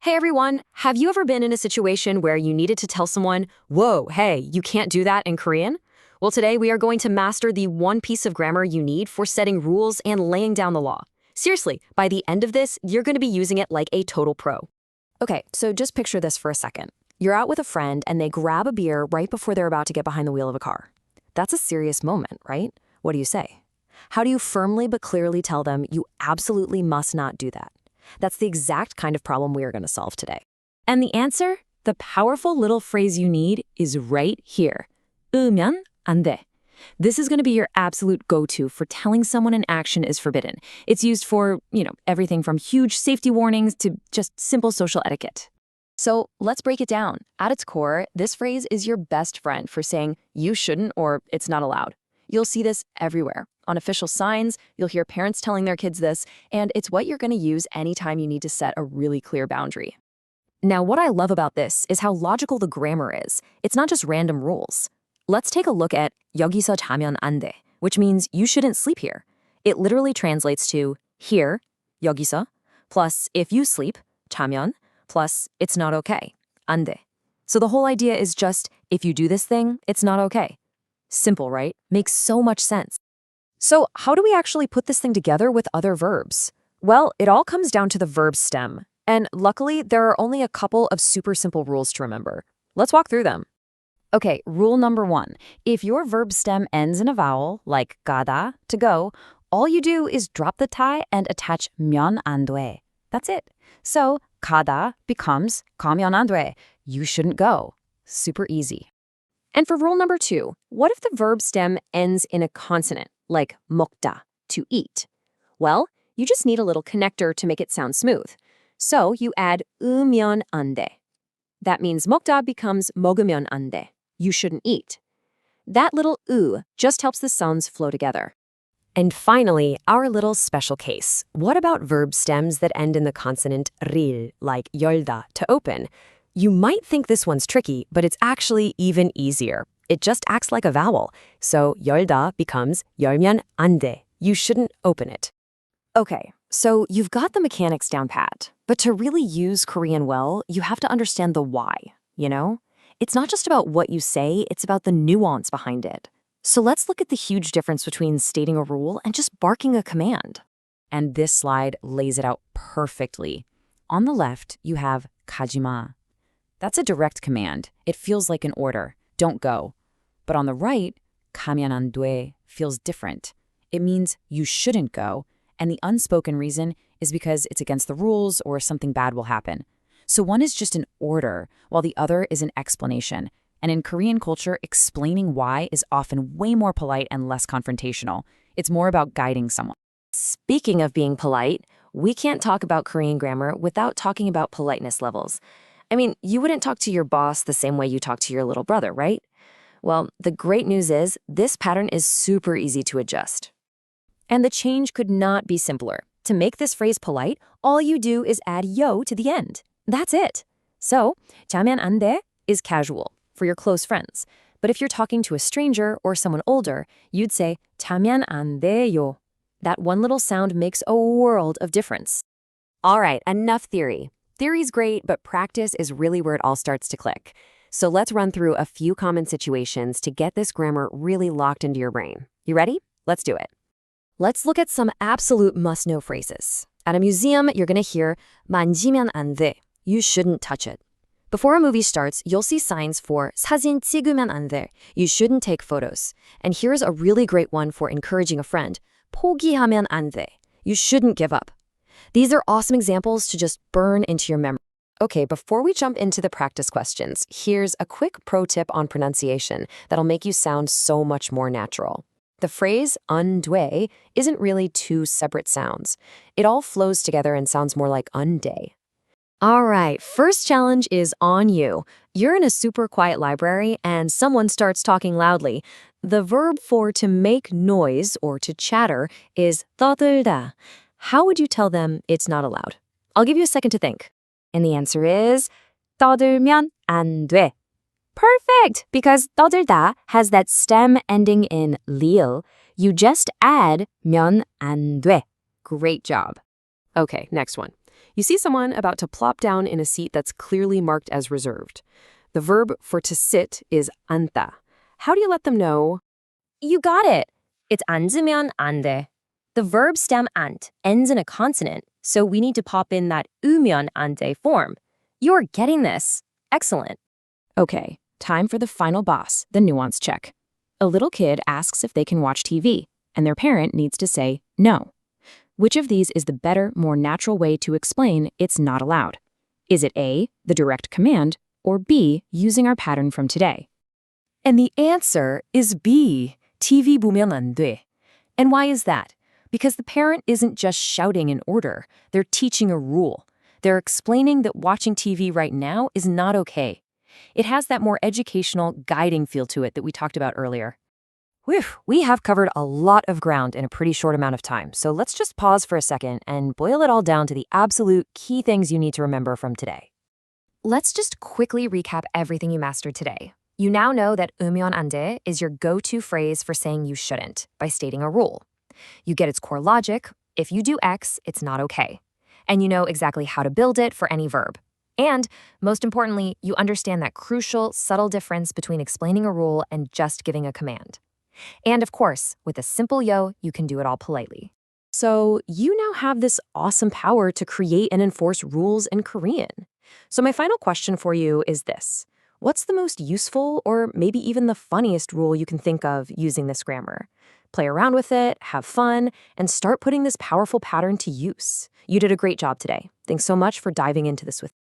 Hey everyone, have you ever been in a situation where you needed to tell someone, whoa, hey, you can't do that in Korean? Well, today we are going to master the one piece of grammar you need for setting rules and laying down the law. Seriously, by the end of this, you're going to be using it like a total pro. Okay, so just picture this for a second. You're out with a friend and they grab a beer right before they're about to get behind the wheel of a car. That's a serious moment, right? What do you say? How do you firmly but clearly tell them you absolutely must not do that? That's the exact kind of problem we are going to solve today. And the answer? The powerful little phrase you need is right here. 으면 안 돼. This is going to be your absolute go-to for telling someone an action is forbidden. It's used for, everything from huge safety warnings to just simple social etiquette. So let's break it down. At its core, this phrase is your best friend for saying you shouldn't or it's not allowed. You'll see this everywhere. On official signs, you'll hear parents telling their kids this, and it's what you're going to use anytime you need to set a really clear boundary. Now, what I love about this is how logical the grammar is. It's not just random rules. Let's take a look at 여기서 자면 안 돼, which means you shouldn't sleep here. It literally translates to here, 여기서, plus if you sleep, 자면, plus it's not okay, 안 돼. So the whole idea is just if you do this thing, it's not okay. Simple, right? Makes so much sense. So how do we actually put this thing together with other verbs? Well, it all comes down to the verb stem. And luckily, there are only a couple of super simple rules to remember. Let's walk through them. Okay, rule number 1. If your verb stem ends in a vowel, like 가다, to go, all you do is drop the tie and attach 면 안 돼. That's it. So 가다 becomes 가면 안 돼. You shouldn't go. Super easy. And for rule number 2, what if the verb stem ends in a consonant, like 먹다, to eat? Well, you just need a little connector to make it sound smooth. So you add 으면 안 돼. That means 먹다 becomes 먹으면 안 돼. You shouldn't eat. That little 으 just helps the sounds flow together. And finally, our little special case. What about verb stems that end in the consonant ril, like 열다, to open? You might think this one's tricky, but it's actually even easier. It just acts like a vowel. So 열다 becomes 열면 안 돼. You shouldn't open it. Okay, so you've got the mechanics down pat. But to really use Korean well, you have to understand the why, It's not just about what you say, it's about the nuance behind it. So let's look at the huge difference between stating a rule and just barking a command. And this slide lays it out perfectly. On the left, you have 가지마. That's a direct command. It feels like an order. Don't go. But on the right, 가면 안 돼 feels different. It means you shouldn't go, and the unspoken reason is because it's against the rules or something bad will happen. So one is just an order, while the other is an explanation. And in Korean culture, explaining why is often way more polite and less confrontational. It's more about guiding someone. Speaking of being polite, we can't talk about Korean grammar without talking about politeness levels. I mean, you wouldn't talk to your boss the same way you talk to your little brother, right? Well, the great news is this pattern is super easy to adjust. And the change could not be simpler. To make this phrase polite, all you do is add yo to the end. That's it. So, 자면 안 돼 is casual for your close friends. But if you're talking to a stranger or someone older, you'd say 자면 안 돼요. That one little sound makes a world of difference. All right, enough theory. Theory's great, but practice is really where it all starts to click. So let's run through a few common situations to get this grammar really locked into your brain. You ready? Let's do it. Let's look at some absolute must-know phrases. At a museum, you're going to hear 만지면 안 돼. You shouldn't touch it. Before a movie starts, you'll see signs for 사진 찍으면 안 돼. You shouldn't take photos. And here's a really great one for encouraging a friend. 포기하면 안 돼. You shouldn't give up. These are awesome examples to just burn into your memory. Okay, before we jump into the practice questions, here's a quick pro tip on pronunciation that'll make you sound so much more natural. The phrase 안 돼 isn't really two separate sounds. It all flows together and sounds more like 안 돼. All right, first challenge is on you. You're in a super quiet library and someone starts talking loudly. The verb for to make noise or to chatter is 떠들다. How would you tell them it's not allowed? I'll give you a second to think. And the answer is 떠들면 안 돼. Perfect! Because 떠들다 has that stem ending in 리을. You just add 면 안 돼. Great job. Okay, next one. You see someone about to plop down in a seat that's clearly marked as reserved. The verb for to sit is 앉다. How do you let them know? You got it. It's 앉으면 안 돼. The verb stem ant ends in a consonant, so we need to pop in that 으면 안 돼 form. You're getting this. Excellent. Okay, time for the final boss, the nuance check. A little kid asks if they can watch TV, and their parent needs to say no. Which of these is the better, more natural way to explain it's not allowed? Is it A, the direct command, or B, using our pattern from today? And the answer is B. TV 보면 안 돼. And why is that? Because the parent isn't just shouting an order. They're teaching a rule. They're explaining that watching TV right now is not okay. It has that more educational, guiding feel to it that we talked about earlier. Whew, we have covered a lot of ground in a pretty short amount of time, so let's just pause for a second and boil it all down to the absolute key things you need to remember from today. Let's just quickly recap everything you mastered today. You now know that 으면 안 돼 is your go-to phrase for saying you shouldn't by stating a rule. You get its core logic. If you do X, it's not okay. And you know exactly how to build it for any verb. And, most importantly, you understand that crucial, subtle difference between explaining a rule and just giving a command. And of course, with a simple yo, you can do it all politely. So you now have this awesome power to create and enforce rules in Korean. So my final question for you is this. What's the most useful or maybe even the funniest rule you can think of using this grammar? Play around with it, have fun, and start putting this powerful pattern to use. You did a great job today. Thanks so much for diving into this with me.